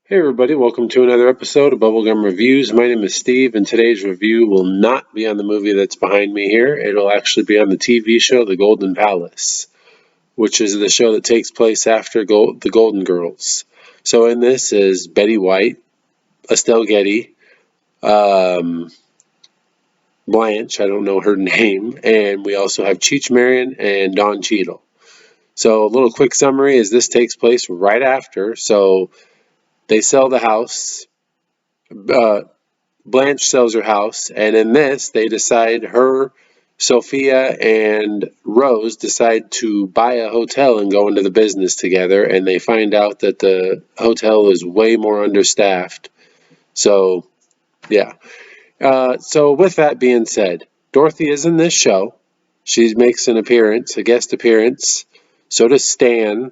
Hey everybody, welcome to another episode of Bubblegum Reviews. My name is Steve, and today's review will not be on the movie that's behind me here. It'll actually be on the TV show The Golden Palace, which is the show that takes place after the Golden Girls. So in this is Betty White, Estelle Getty, um, Blanche, I don't know her name, and we also have Cheech Marion and Don Cheadle. So a little quick summary is this takes place right after. So they sell the house. Uh, Blanche sells her house, and in this, they decide Sophia, and Rose decide to buy a hotel and go into the business together, and they find out that the hotel is way more understaffed. So, yeah. So, with that being said, Dorothy is in this show. She makes an appearance, a guest appearance. So does Stan.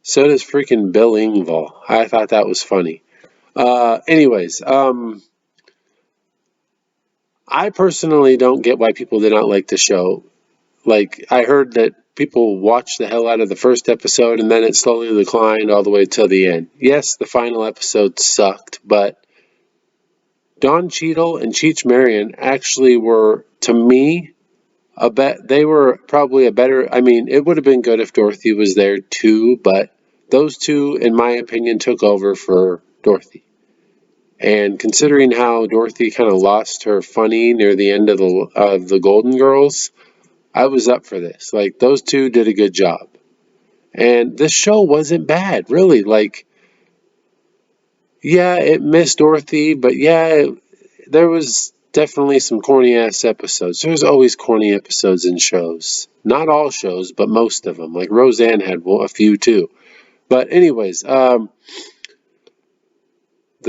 So does freaking Bill Engvall. I thought that was funny. Anyways, I personally don't get why people did not like the show. Like, I heard that people watched the hell out of the first episode and then it slowly declined all the way till the end. Yes, the final episode sucked, but Don Cheadle and Cheech Marion actually were, to me, they were probably a better. I mean, it would have been good if Dorothy was there too, but those two, in my opinion, took over for Dorothy. And considering how Dorothy kind of lost her funny near the end of the Golden Girls, I was up for this. Like, those two did a good job. And this show wasn't bad, really. Like, yeah, it missed Dorothy, but yeah, there was definitely some corny ass episodes. There's always corny episodes in shows. Not all shows, but most of them. Like Roseanne had a few too. But anyways, the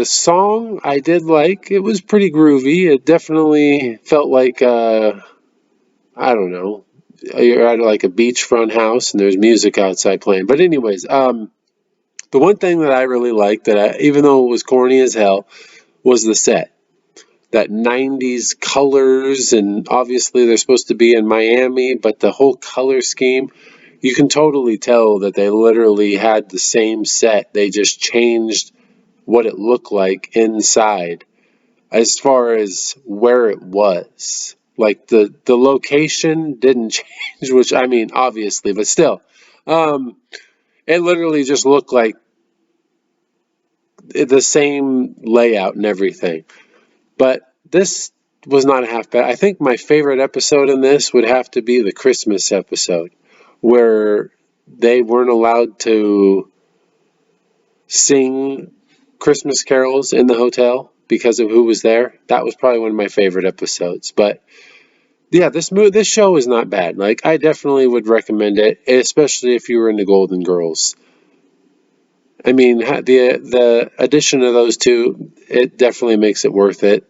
song I did like. It was pretty groovy. It definitely felt like I don't know. You're at like a beachfront house and there's music outside playing. But anyways, the one thing that I really liked even though it was corny as hell, was the set. That 90s colors, and obviously they're supposed to be in Miami, but the whole color scheme, you can totally tell that they literally had the same set. They just changed what it looked like inside as far as where it was. Like the location didn't change, which I mean, obviously, but still, um, it literally just looked like the same layout and everything. But this was not a half bad. I think my favorite episode in this would have to be the Christmas episode, where they weren't allowed to sing Christmas carols in the hotel because of who was there. That was probably one of my favorite episodes. But yeah, this show is not bad. Like, I definitely would recommend it, especially if you were into Golden Girls. I mean, the addition of those two, it definitely makes it worth it.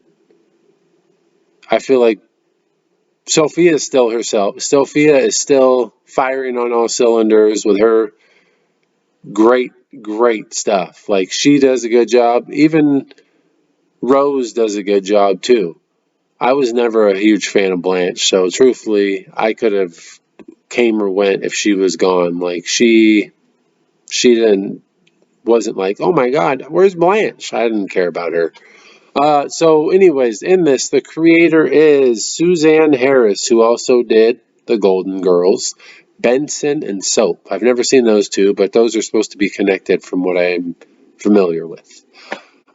I feel like Sophia is still herself. Sophia is still firing on all cylinders with her great, great stuff. Like, she does a good job. Even Rose does a good job too. I was never a huge fan of Blanche, so truthfully, I could have came or went if she was gone. Like, she didn't wasn't like, oh my God, where's Blanche? I didn't care about her. So anyways, in this, the creator is Suzanne Harris, who also did The Golden Girls, Benson, and Soap. I've never seen those two, but those are supposed to be connected from what I'm familiar with.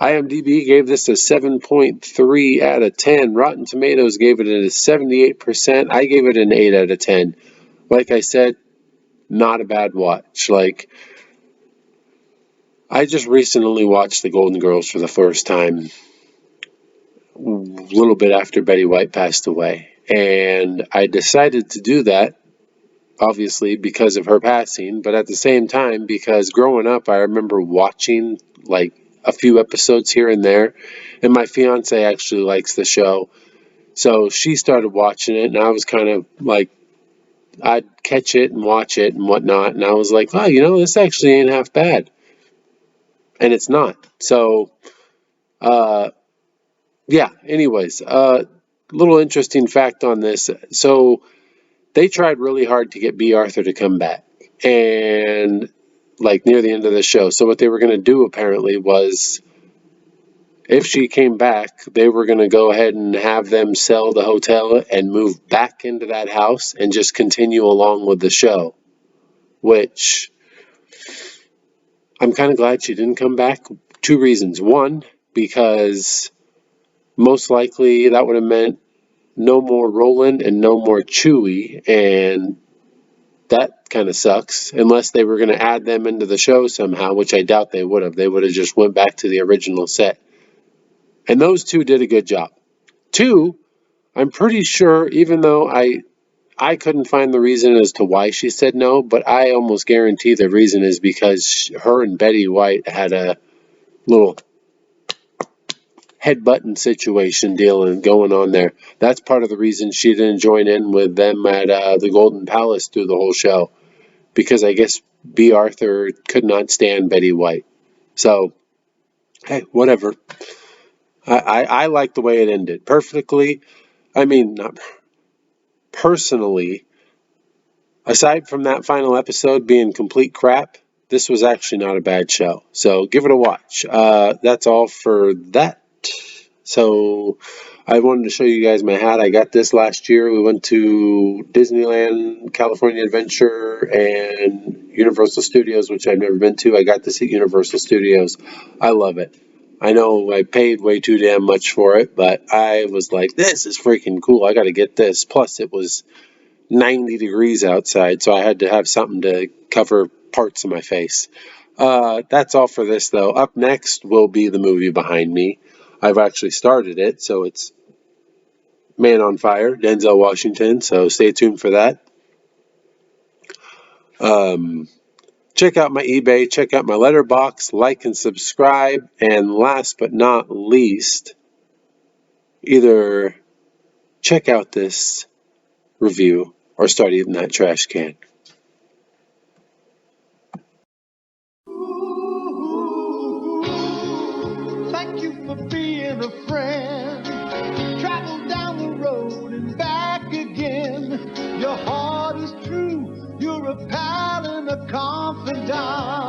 IMDb gave this a 7.3 out of 10. Rotten Tomatoes gave it a 78%. I gave it an 8 out of 10. Like I said, not a bad watch. Like, I just recently watched The Golden Girls for the first time a little bit after Betty White passed away. And I decided to do that, obviously, because of her passing, but at the same time, because growing up, I remember watching like a few episodes here and there. And my fiance actually likes the show. So she started watching it, and I was kind of like, I'd catch it and watch it and whatnot. And I was like, oh, this actually ain't half bad. And it's not. So, uh, yeah, anyways, little interesting fact on this. So they tried really hard to get B. Arthur to come back. And like near the end of the show. So what they were going to do apparently was, if she came back, they were going to go ahead and have them sell the hotel and move back into that house and just continue along with the show, which I'm kind of glad she didn't come back. Two reasons. One, because most likely that would have meant no more Roland and no more Chewie, and that kind of sucks, unless they were going to add them into the show somehow, which I doubt they would have. They would have just went back to the original set. And those two did a good job. Two, I'm pretty sure, even though I couldn't find the reason as to why she said no, but I almost guarantee the reason is because her and Betty White had a little headbutting situation deal going on there. That's part of the reason she didn't join in with them at the Golden Palace through the whole show, because I guess B. Arthur could not stand Betty White. So, hey, whatever. I like the way it ended. Perfectly. I mean, not personally, aside from that final episode being complete crap, this was actually not a bad show. So give it a watch. That's all for that. So I wanted to show you guys my hat. I got this last year. We went to Disneyland, California Adventure, and Universal Studios, which I've never been to. I got this at Universal Studios. I love it. I know I paid way too damn much for it, but I was like, this is freaking cool. I got to get this. Plus, it was 90 degrees outside, so I had to have something to cover parts of my face. That's all for this, though. Up next will be the movie behind me. I've actually started it, so it's Man on Fire, Denzel Washington, so stay tuned for that. Check out my eBay, check out my letterbox, like and subscribe, and last but not least, either check out this review or start eating that trash can. Thank you for being a friend. Travel down the road and back again. Your heart is true. You're a pal and a confidant.